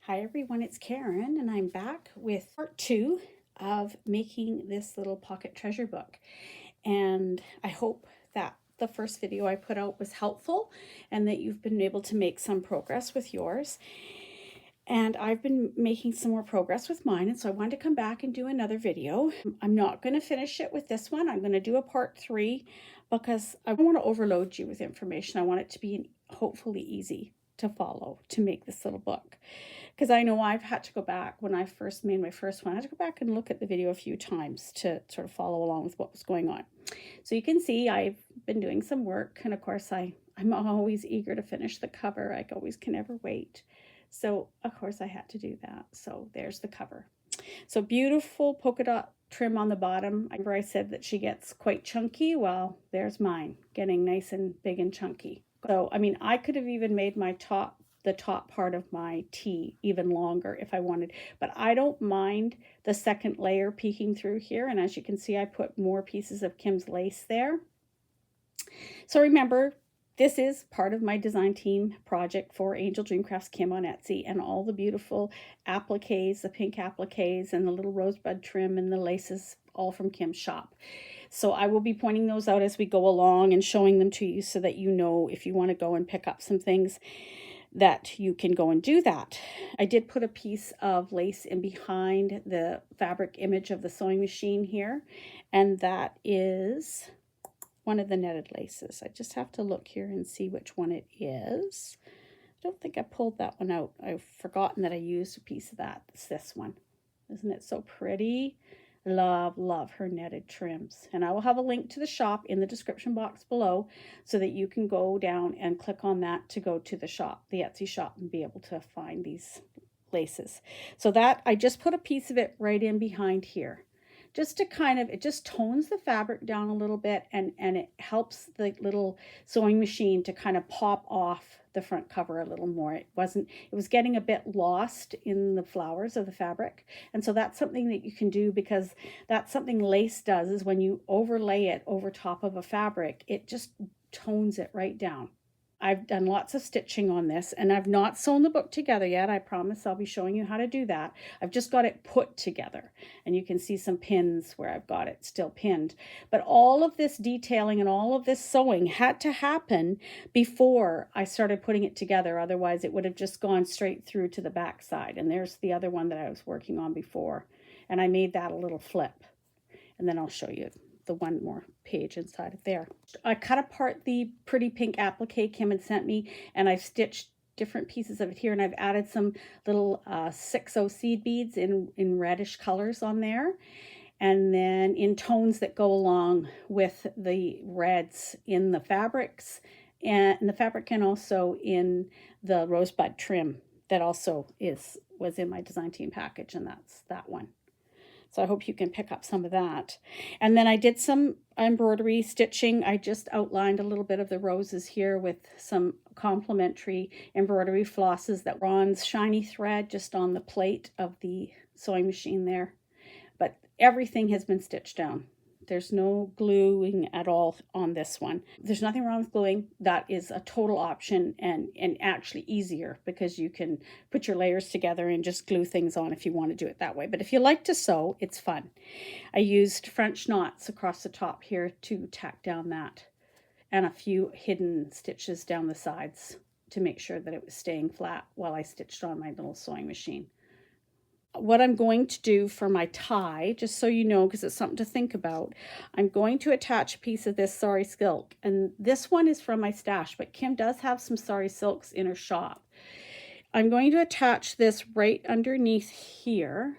Hi everyone, it's Karen and I'm back with part 2 of making this little pocket treasure book. And I hope that the first video I put out was helpful and that you've been able to make some progress with yours. And I've been making some more progress with mine, and so I wanted to come back and do another video. I'm not going to finish it with this one. I'm going to do a part 3 because I don't want to overload you with information. I want it to be hopefully easy to follow to make this little book. Because I know I've had to go back when I first made my first one. I had to go back and look at the video a few times to sort of follow along with what was going on. So you can see I've been doing some work, and of course I'm always eager to finish the cover. I always can never wait. So of course I had to do that. So there's the cover. So beautiful polka dot trim on the bottom. Remember I said that she gets quite chunky? Well, there's mine getting nice and big and chunky. So, I mean, I could have even made my the top part of my tee even longer if I wanted, but I don't mind the second layer peeking through here. And as you can see, I put more pieces of Kim's lace there. So remember, this is part of my design team project for AngeldreamCraftsKim on Etsy, and all the beautiful appliques, the pink appliques and the little rosebud trim and the laces, all from Kim's shop. So I will be pointing those out as we go along and showing them to you so that you know if you want to go and pick up some things that you can go and do that. I did put a piece of lace in behind the fabric image of the sewing machine here, and that is one of the netted laces. I just have to look here and see which one it is. I don't think I pulled that one out. I've forgotten that I used a piece of that. It's this one. Isn't it so pretty? Love her netted trims. And I will have a link to the shop in the description box below so that you can go down and click on that to go to the shop, the Etsy shop, and be able to find these laces. So that I just put a piece of it right in behind here, just to kind of, it just tones the fabric down a little bit, and it helps the little sewing machine to kind of pop off the front cover a little more. It was getting a bit lost in the flowers of the fabric. And so that's something that you can do, because that's something lace does, is when you overlay it over top of a fabric, it just tones it right down. I've done lots of stitching on this, and I've not sewn the book together yet. I promise I'll be showing you how to do that. I've just got it put together, and you can see some pins where I've got it still pinned. But all of this detailing and all of this sewing had to happen before I started putting it together. Otherwise, it would have just gone straight through to the back side. And there's the other one that I was working on before, and I made that a little flip. And then I'll show you the one more page inside of there. I cut apart the pretty pink applique Kim had sent me, and I've stitched different pieces of it here, and I've added some little 6/0 seed beads in reddish colors on there, and then in tones that go along with the reds in the fabrics, and in the fabric, and also in the rosebud trim that also was in my design team package, and that's that one. So I hope you can pick up some of that. And then I did some embroidery stitching. I just outlined a little bit of the roses here with some complementary embroidery flosses that were on shiny thread just on the plate of the sewing machine there. But everything has been stitched down. There's no gluing at all on this one. There's nothing wrong with gluing. That is a total option, and actually easier, because you can put your layers together and just glue things on if you want to do it that way. But if you like to sew, it's fun. I used French knots across the top here to tack down that, and a few hidden stitches down the sides to make sure that it was staying flat while I stitched on my little sewing machine. What I'm going to do for my tie, just so you know, because it's something to think about, I'm going to attach a piece of this sari silk, and this one is from my stash, but Kim does have some sari silks in her shop. I'm going to attach this right underneath here,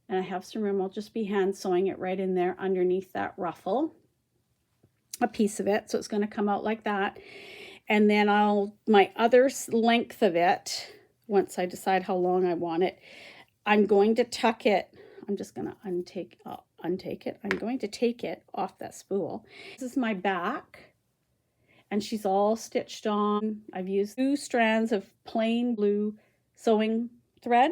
and I have some room. I'll just be hand sewing it right in there underneath that ruffle, a piece of it, so it's going to come out like that. And then my other length of it, once I decide how long I want it, I'm going to tuck it. I'm just going to untake it. I'm going to take it off that spool. This is my back, and she's all stitched on. I've used 2 strands of plain blue sewing thread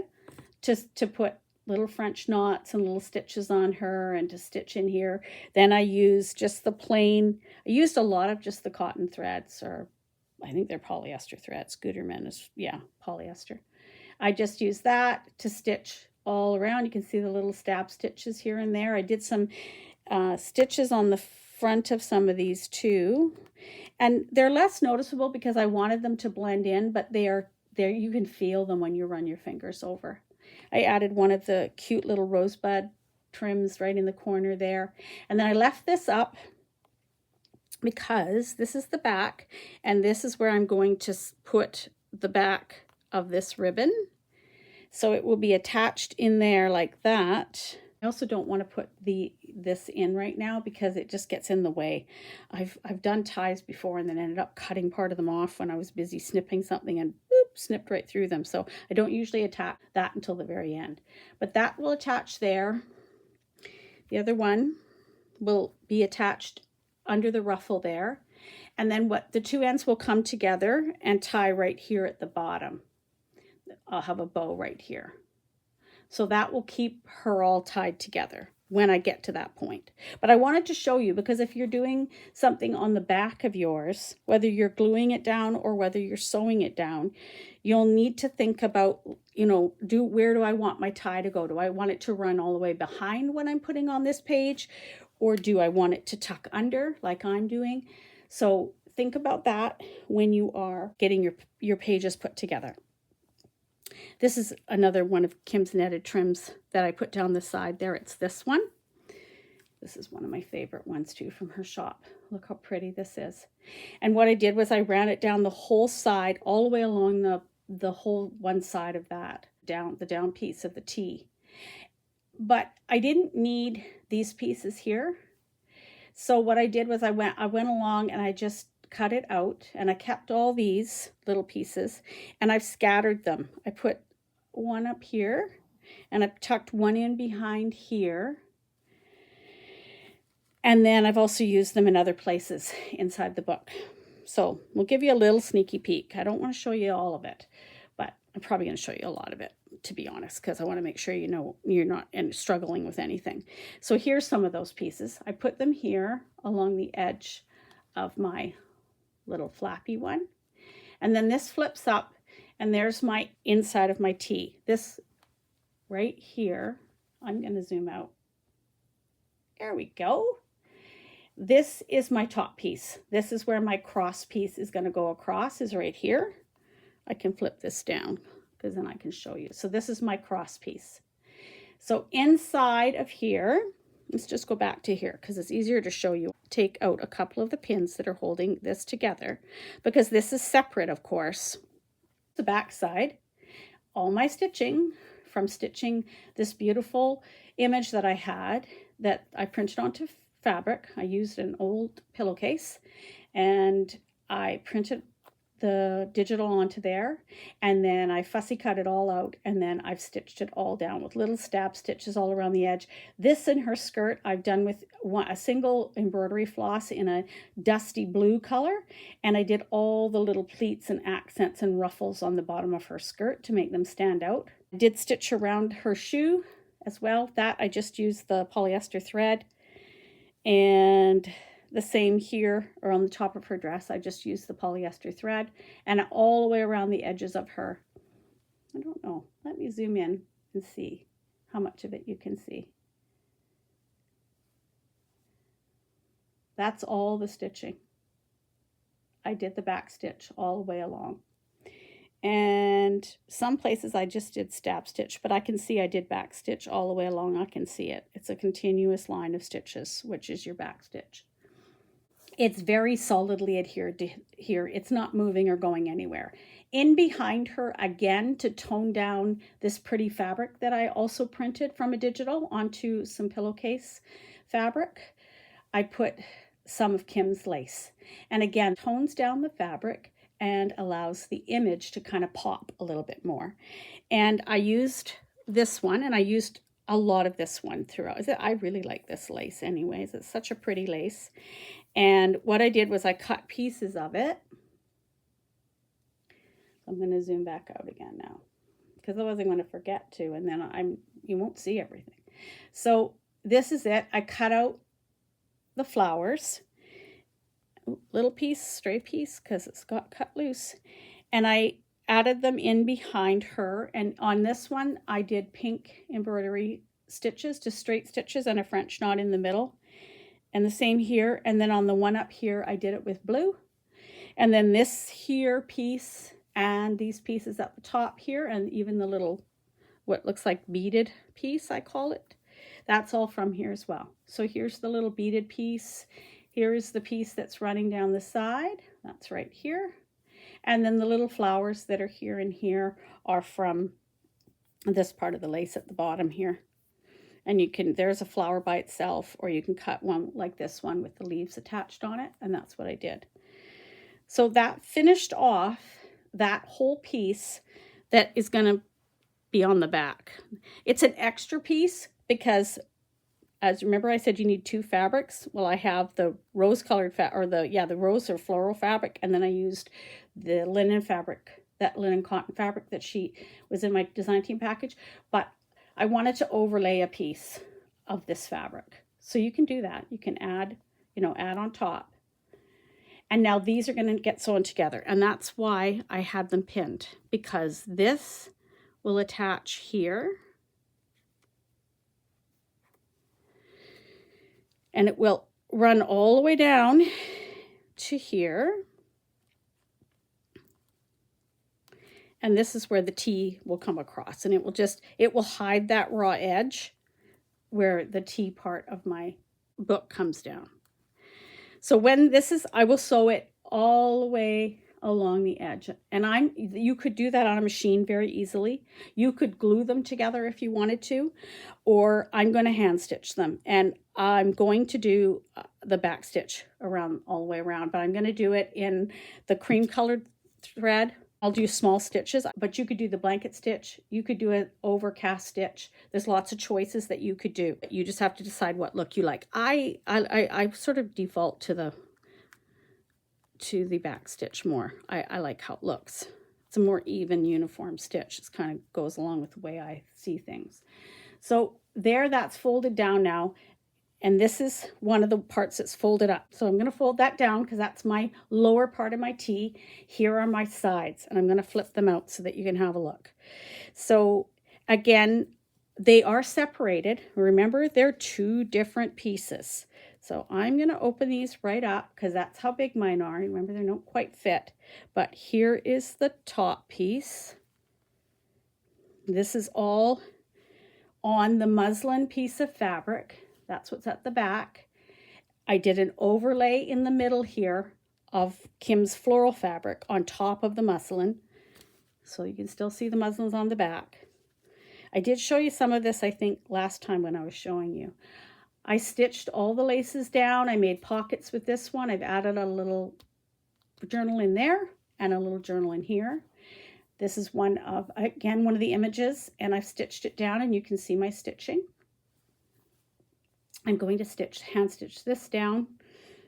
to put little French knots and little stitches on her and to stitch in here. Then I used just the plain, I used a lot of just the cotton threads, or I think they're polyester threads. Gutermann is, yeah, polyester. I just use that to stitch all around. You can see the little stab stitches here and there. I did some stitches on the front of some of these too. And they're less noticeable because I wanted them to blend in, but they are there. You can feel them when you run your fingers over. I added one of the cute little rosebud trims right in the corner there. And then I left this up because this is the back, and this is where I'm going to put the back of this ribbon. So it will be attached in there like that. I also don't want to put this in right now because it just gets in the way. I've done ties before and then ended up cutting part of them off when I was busy snipping something, and boop, snipped right through them. So I don't usually attach that until the very end. But that will attach there. The other one will be attached under the ruffle there. And then the two ends will come together and tie right here at the bottom. I'll have a bow right here. So that will keep her all tied together when I get to that point. But I wanted to show you, because if you're doing something on the back of yours, whether you're gluing it down or whether you're sewing it down, you'll need to think about, you know, where do I want my tie to go? Do I want it to run all the way behind when I'm putting on this page? Or do I want it to tuck under like I'm doing? So think about that when you are getting your pages put together. This is another one of Kim's netted trims that I put down the side there. It's this one. This is one of my favorite ones too from her shop. Look how pretty this is. And what I did was I ran it down the whole side, all the way along the whole one side of that, the down piece of the T. But I didn't need these pieces here. So what I did was I went along and I just cut it out, and I kept all these little pieces and I've scattered them. I put one up here and I've tucked one in behind here. And then I've also used them in other places inside the book. So we'll give you a little sneaky peek. I don't want to show you all of it, but I'm probably going to show you a lot of it, to be honest, because I want to make sure you know you're not struggling with anything. So here's some of those pieces. I put them here along the edge of my little flappy one. And then this flips up, and there's my inside of my T. This right here, I'm going to zoom out. There we go. This is my top piece. This is where my cross piece is going to go across, is right here. I can flip this down because then I can show you. So this is my cross piece. So inside of here, let's just go back to here because it's easier to show you. Take out a couple of the pins that are holding this together, because this is separate, of course. The back side, all my stitching from stitching this beautiful image that I had that I printed onto fabric. I used an old pillowcase and I printed the digital onto there, and then I fussy cut it all out, and then I've stitched it all down with little stab stitches all around the edge. This in her skirt I've done with a single embroidery floss in a dusty blue color, and I did all the little pleats and accents and ruffles on the bottom of her skirt to make them stand out. I did stitch around her shoe as well. That I just used the polyester thread, and the same here, or on the top of her dress, I just used the polyester thread, and all the way around the edges of her. I don't know. Let me zoom in and see how much of it you can see. That's all the stitching. I did the back stitch all the way along. And some places I just did stab stitch, but I can see I did back stitch all the way along. I can see it. It's a continuous line of stitches, which is your back stitch. It's very solidly adhered to here. It's not moving or going anywhere. In behind her, again, to tone down this pretty fabric that I also printed from a digital onto some pillowcase fabric, I put some of Kim's lace. And again, tones down the fabric and allows the image to kind of pop a little bit more. And I used this one, and I used a lot of this one throughout. I really like this lace anyways. It's such a pretty lace. And what I did was I cut pieces of it. I'm going to zoom back out again now, because otherwise I'm going to forget to, and then you won't see everything. So this is it. I cut out the flowers, little piece, stray piece, because it's got cut loose. And I added them in behind her, and on this one I did pink embroidery stitches, just straight stitches and a French knot in the middle, and the same here. And then on the one up here I did it with blue, and then this here piece and these pieces at the top here, and even the little what looks like beaded piece, I call it, that's all from here as well. So here's the little beaded piece, here's the piece that's running down the side, that's right here. And then the little flowers that are here and here are from this part of the lace at the bottom here. And you can, there's a flower by itself, or you can cut one like this one with the leaves attached on it. And that's what I did. So that finished off that whole piece that is going to be on the back. It's an extra piece because, as remember I said you need two fabrics. Well, I have the rose colored the rose or floral fabric, and then I used the linen fabric, that linen cotton fabric that she was in my design team package, but I wanted to overlay a piece of this fabric. So you can do that. You can add, add on top. And now these are going to get sewn together, and that's why I had them pinned, because this will attach here. And it will run all the way down to here. And this is where the T will come across, and it will hide that raw edge where the T part of my book comes down. So when this is, I will sew it all the way along the edge. And you could do that on a machine very easily. You could glue them together if you wanted to, or I'm going to hand stitch them. And I'm going to do the back stitch around all the way around, but I'm going to do it in the cream colored thread. I'll do small stitches, but you could do the blanket stitch. You could do an overcast stitch. There's lots of choices that you could do. You just have to decide what look you like. I sort of default to the back stitch more. I like how it looks. It's a more even, uniform stitch. It kind of goes along with the way I see things. So there, that's folded down now. And this is one of the parts that's folded up. So I'm going to fold that down because that's my lower part of my T. Here are my sides, and I'm going to flip them out so that you can have a look. So again, they are separated. Remember, they're two different pieces. So I'm going to open these right up because that's how big mine are. Remember, they don't quite fit. But here is the top piece. This is all on the muslin piece of fabric. That's what's at the back. I did an overlay in the middle here of Kim's floral fabric on top of the muslin. So you can still see the muslins on the back. I did show you some of this, I think, last time when I was showing you. I stitched all the laces down. I made pockets with this one. I've added a little journal in there and a little journal in here. This is one of the images, and I've stitched it down, and you can see my stitching. I'm going to hand stitch this down.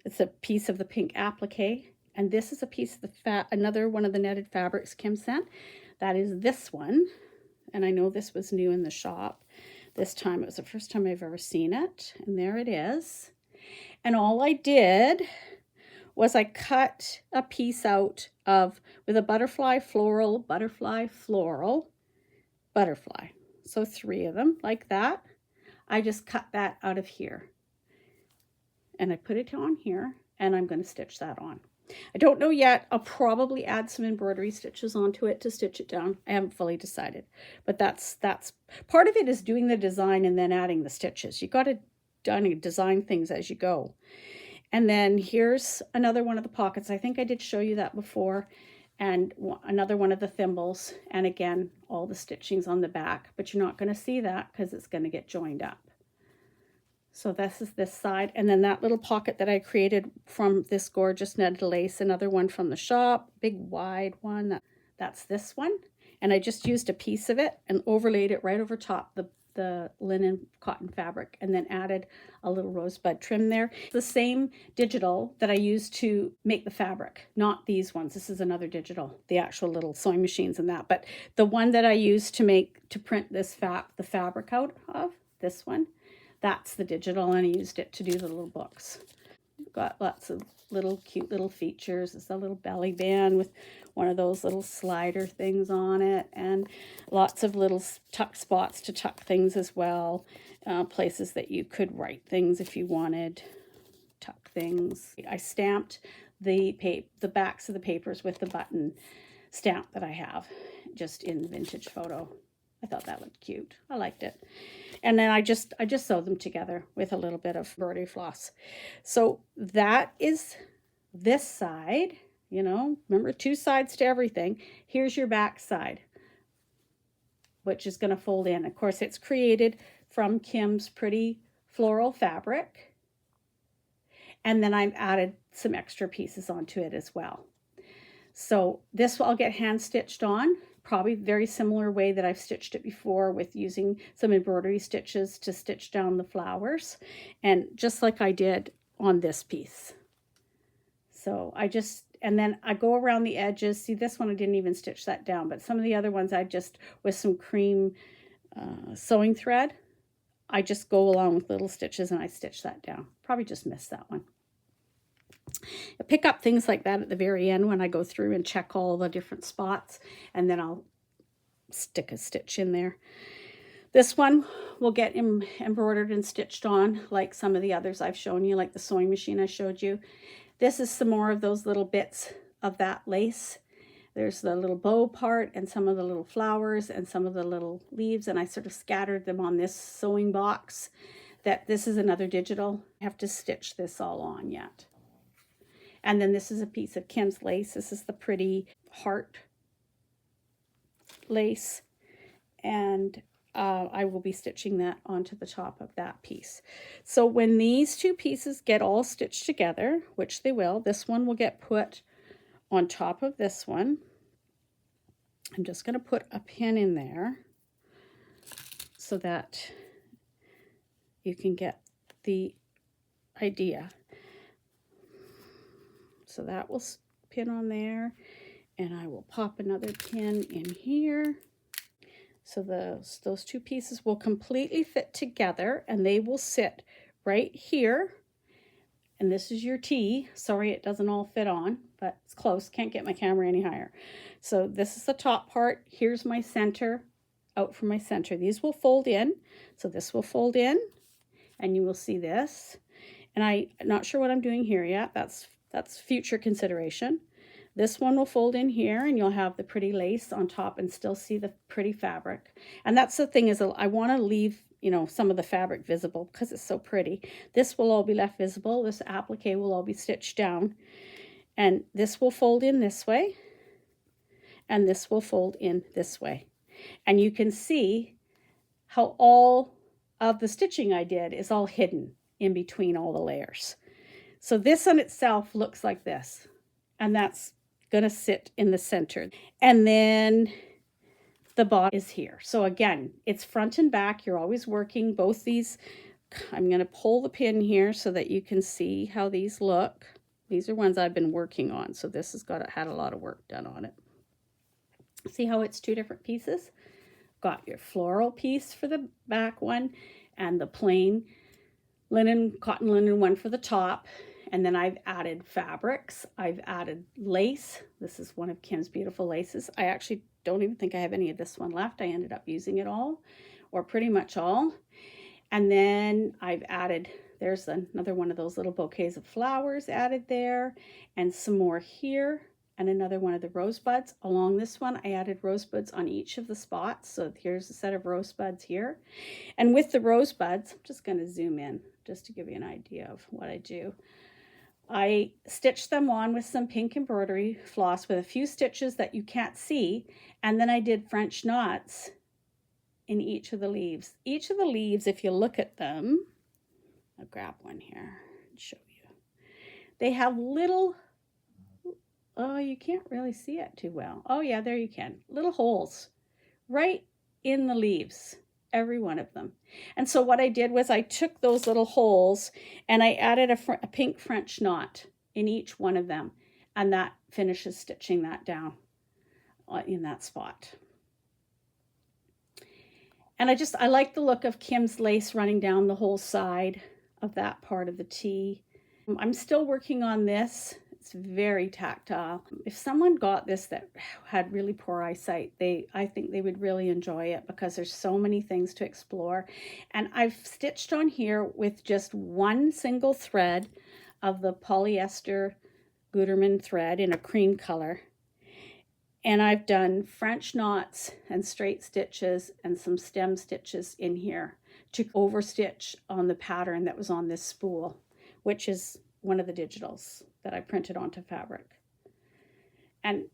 It's a piece of the pink applique, and this is a piece of another one of the netted fabrics Kim sent. That is this one, and I know this was new in the shop. This time it was the first time I've ever seen it, and there it is. And all I did was I cut a piece out with a butterfly, floral, butterfly, floral, butterfly. So 3 of them like that. I just cut that out of here, and I put it on here, and I'm going to stitch that on. I don't know yet. I'll probably add some embroidery stitches onto it to stitch it down. I haven't fully decided, but that's part of it, is doing the design and then adding the stitches. You got to design things as you go. And then here's another one of the pockets. I think I did show you that before. And another one of the thimbles, and again, all the stitchings on the back, but you're not going to see that because it's going to get joined up. So this is this side, and then that little pocket that I created from this gorgeous netted lace, another one from the shop, big wide one, that's this one. And I just used a piece of it and overlaid it right over top the linen cotton fabric, and then added a little rosebud trim there. The same digital that I used to make the fabric, not these ones. This is another digital, the actual little sewing machines and that. But the one that I used to print this the fabric out of, this one, that's the digital, and I used it to do the little books. got lots of little cute little features. It's a little belly band with one of those little slider things on it, and lots of little tuck spots to tuck things as well. Places that you could write things if you wanted, tuck things. I stamped the backs of the papers with the button stamp that I have just in the vintage photo. I thought that looked cute. I liked it. And then I just sewed them together with a little bit of embroidery floss. So that is this side, you know, remember 2 sides to everything. Here's your back side, which is going to fold in. Of course, it's created from Kim's pretty floral fabric. And then I've added some extra pieces onto it as well. So this I'll get hand stitched on, probably very similar way that I've stitched it before, with using some embroidery stitches to stitch down the flowers, and just like I did on this piece. So and then I go around the edges. See, this one I didn't even stitch that down, but some of the other ones I just, with some cream sewing thread, I just go along with little stitches and I stitch that down. Probably just missed that one. I pick up things like that at the very end when I go through and check all the different spots, and then I'll stick a stitch in there. This one will get embroidered and stitched on like some of the others I've shown you, like the sewing machine I showed you. This is some more of those little bits of that lace. There's the little bow part and some of the little flowers and some of the little leaves, and I sort of scattered them on this sewing box. This is another digital. I have to stitch this all on yet. And then this is a piece of Kim's lace. This is the pretty heart lace. And I will be stitching that onto the top of that piece. So when these 2 pieces get all stitched together, which they will, this one will get put on top of this one. I'm just going to put a pin in there so that you can get the idea. So that will pin on there, and I will pop another pin in here. So those 2 pieces will completely fit together, and they will sit right here. And this is your T. Sorry, it doesn't all fit on, but it's close. Can't get my camera any higher. So this is the top part. Here's my center, out from my center. These will fold in. So this will fold in, and you will see this. And I'm not sure what I'm doing here yet. That's future consideration. This one will fold in here, and you'll have the pretty lace on top and still see the pretty fabric. And that's the thing, is I want to leave, you know, some of the fabric visible because it's so pretty. This will all be left visible. This applique will all be stitched down. And this will fold in this way. And this will fold in this way. And you can see how all of the stitching I did is all hidden in between all the layers. So this on itself looks like this, and that's going to sit in the center. And then the bottom is here. So again, it's front and back. You're always working both these. I'm going to pull the pin here so that you can see how these look. These are ones I've been working on, so this has had a lot of work done on it. See how it's 2 different pieces? Got your floral piece for the back one, and the plain cotton linen one for the top. And then I've added fabrics. I've added lace. This is one of Kim's beautiful laces. I actually don't even think I have any of this one left. I ended up using it all, or pretty much all. And then I've added, there's another one of those little bouquets of flowers added there, and some more here, and another one of the rosebuds. Along this one, I added rosebuds on each of the spots. So here's a set of rosebuds here. And with the rosebuds, I'm just going to zoom in just to give you an idea of what I do. I stitched them on with some pink embroidery floss with a few stitches that you can't see, and then I did French knots in each of the leaves. Each of the leaves, if you look at them, I'll grab one here and show you. They have little, oh, you can't really see it too well. Oh yeah, there you can. Little holes right in the leaves. Every one of them. And so what I did was I took those little holes and I added a pink French knot in each one of them, and that finishes stitching that down in that spot. And I like the look of Kim's lace running down the whole side of that part of the T. I'm still working on this. It's very tactile. If someone got this that had really poor eyesight, I think they would really enjoy it because there's so many things to explore. And I've stitched on here with just one single thread of the polyester Gutermann thread in a cream color. And I've done French knots and straight stitches and some stem stitches in here to overstitch on the pattern that was on this spool, which is one of the digitals that I printed onto fabric. And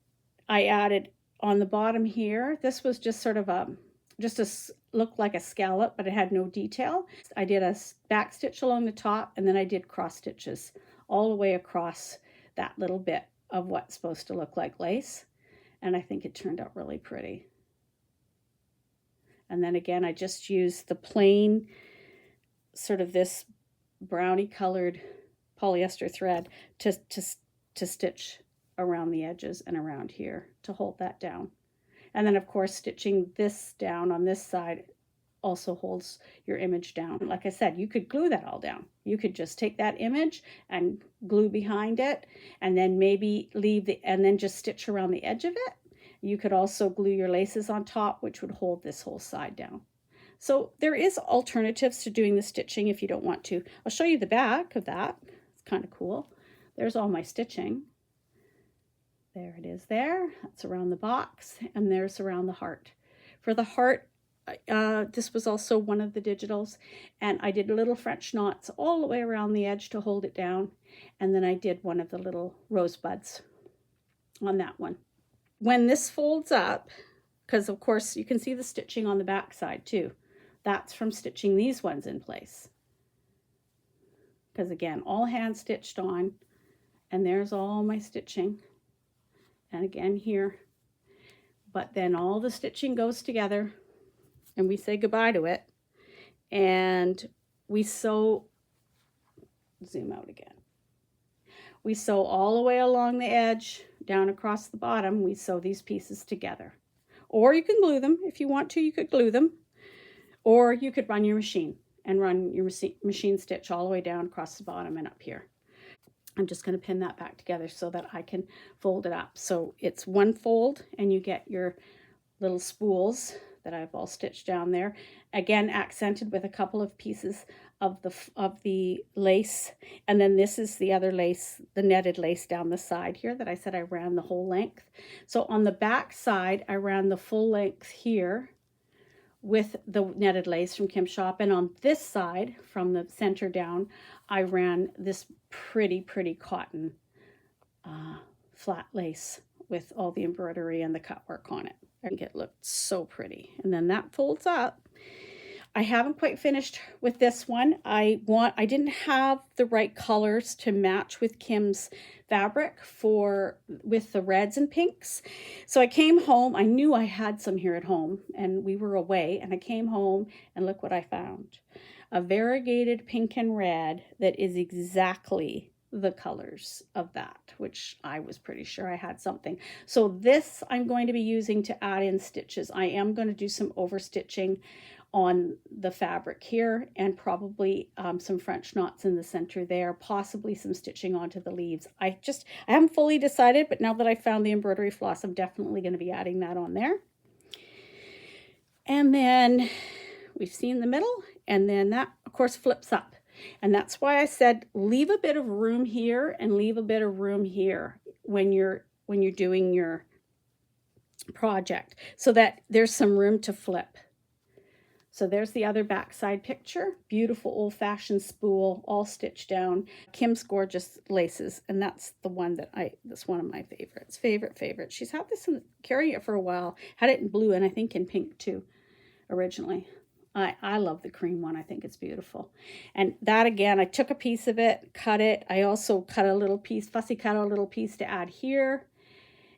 I added on the bottom here, this was just sort of looked like a scallop, but it had no detail. I did a back stitch along the top, and then I did cross stitches all the way across that little bit of what's supposed to look like lace. And I think it turned out really pretty. And then again, I just used the plain, sort of this brownie colored polyester thread to stitch around the edges and around here to hold that down. And then of course stitching this down on this side also holds your image down. Like I said, you could glue that all down. You could just take that image and glue behind it, and then maybe and then just stitch around the edge of it. You could also glue your laces on top, which would hold this whole side down. So there is alternatives to doing the stitching if you don't want to. I'll show you the back of that. It's kind of cool. There's all my stitching. There it is there. That's around the box, and there's around the heart. For the heart, this was also one of the digitals, and I did little French knots all the way around the edge to hold it down, and then I did one of the little rosebuds on that one. When this folds up, because of course you can see the stitching on the back side too, that's from stitching these ones in place. Because again, all hand stitched on, and there's all my stitching. And again here, but then all the stitching goes together and we say goodbye to it, and we sew, zoom out again. We sew all the way along the edge, down across the bottom. We sew these pieces together. Or you can glue them. If you want to, you could glue them. Or you could run your machine and run your machine stitch all the way down across the bottom and up here. I'm just going to pin that back together so that I can fold it up. So it's one fold, and you get your little spools that I've all stitched down there. Again, accented with a couple of pieces of the lace. And then this is the other lace, the netted lace down the side here that I said I ran the whole length. So on the back side, I ran the full length here with the netted lace from Kim Shop, and on this side from the center down I ran this pretty cotton flat lace with all the embroidery and the cut work on it. I think it looked so pretty. And then that folds up. I haven't quite finished with this one. I didn't have the right colors to match with Kim's fabric with the reds and pinks. So I came home. I knew I had some here at home, and we were away, and I came home and look what I found. A variegated pink and red that is exactly the colors of that, which I was pretty sure I had something. So this I'm going to be using to add in stitches. I am going to do some overstitching on the fabric here, and probably some French knots in the center there, possibly some stitching onto the leaves. I haven't fully decided, but now that I found the embroidery floss, I'm definitely going to be adding that on there. And then we've seen the middle, and then that of course flips up. And that's why I said leave a bit of room here and leave a bit of room here when you're doing your project, so that there's some room to flip. So there's the other backside picture. Beautiful old-fashioned spool, all stitched down. Kim's gorgeous laces, and that's the one that's one of my favorites. Favorite. She's had this carrying it for a while. Had it in blue and I think in pink too, originally. I love the cream one. I think it's beautiful. And that again, I took a piece of it, cut it. I also cut a little piece, fussy cut a little piece to add here.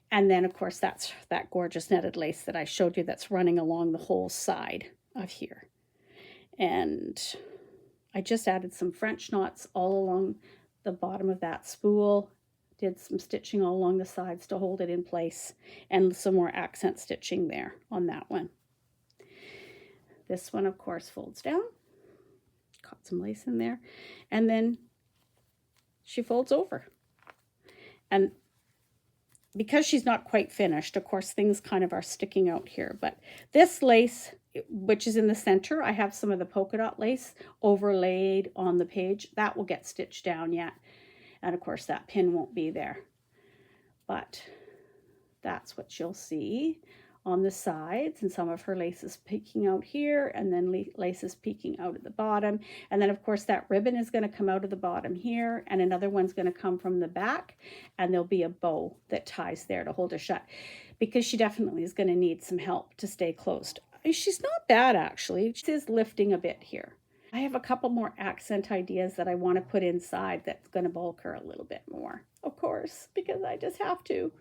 And then of course that's that gorgeous netted lace that I showed you that's running along the whole side of here. And I just added some French knots all along the bottom of that spool, did some stitching all along the sides to hold it in place, and some more accent stitching there on that one. This one of course folds down, caught some lace in there, and then she folds over. And because she's not quite finished, of course, things kind of are sticking out here. But this lace, which is in the center, I have some of the polka dot lace overlaid on the page. That will get stitched down yet. And of course, that pin won't be there. But that's what you'll see on the sides, and some of her laces peeking out here, and then laces peeking out at the bottom. And then of course that ribbon is going to come out of the bottom here, and another one's going to come from the back, and there'll be a bow that ties there to hold her shut, because she definitely is going to need some help to stay closed. She's not bad, actually. She is lifting a bit here. I have a couple more accent ideas that I want to put inside that's going to bulk her a little bit more, of course, because I just have to.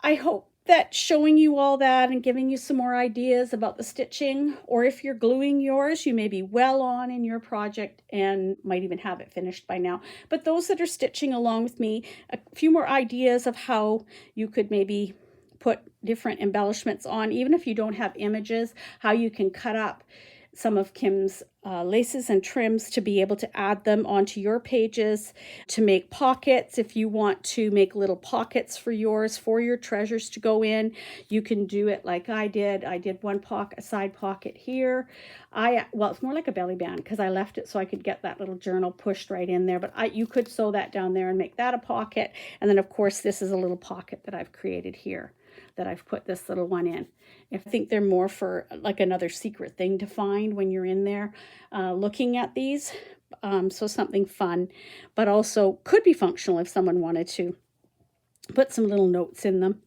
I hope that showing you all that and giving you some more ideas about the stitching, or if you're gluing yours, you may be well on in your project and might even have it finished by now. But those that are stitching along with me, a few more ideas of how you could maybe put different embellishments on, even if you don't have images, how you can cut up some of Kim's laces and trims to be able to add them onto your pages, to make pockets. If you want to make little pockets for yours, for your treasures to go in, you can do it like I did. I did one pocket, a side pocket here. Well, it's more like a belly band because I left it so I could get that little journal pushed right in there, but you could sew that down there and make that a pocket. And then of course this is a little pocket that I've created here, that I've put this little one in. I think they're more for like another secret thing to find when you're in there looking at these. So something fun, but also could be functional if someone wanted to put some little notes in them.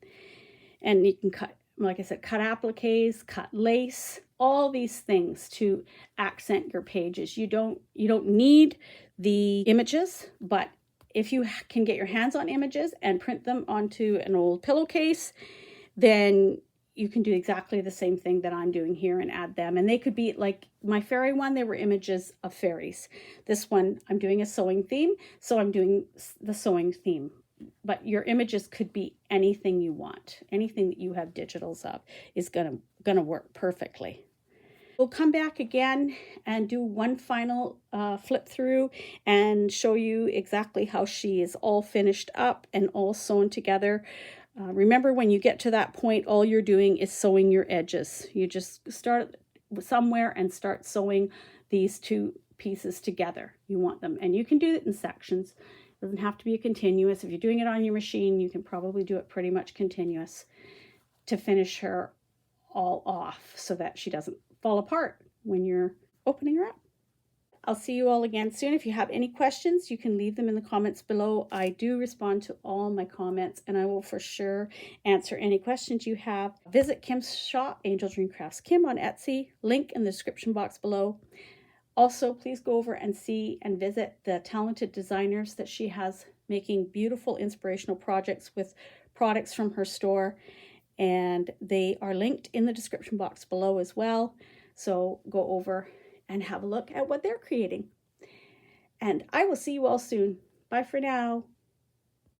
And you can cut, like I said, cut appliques, cut lace, all these things to accent your pages. You don't need the images, but if you can get your hands on images and print them onto an old pillowcase, then you can do exactly the same thing that I'm doing here and add them. And they could be like my fairy one, they were images of fairies. This one, I'm doing a sewing theme, so I'm doing the sewing theme. But your images could be anything you want. Anything that you have digitals of is gonna work perfectly. We'll come back again and do one final flip through and show you exactly how she is all finished up and all sewn together. Remember, when you get to that point, all you're doing is sewing your edges. You just start somewhere and start sewing these two pieces together. You want them, and you can do it in sections. It doesn't have to be a continuous. If you're doing it on your machine, you can probably do it pretty much continuous to finish her all off so that she doesn't fall apart when you're opening her up. I'll see you all again soon. If you have any questions, you can leave them in the comments below. I do respond to all my comments, and I will for sure answer any questions you have. Visit Kim's shop, AngeldreamCraftsKim on Etsy, link in the description box below. Also, please go over and see and visit the talented designers that she has making beautiful inspirational projects with products from her store, and they are linked in the description box below as well. So go over and have a look at what they're creating. And I will see you all soon. Bye for now.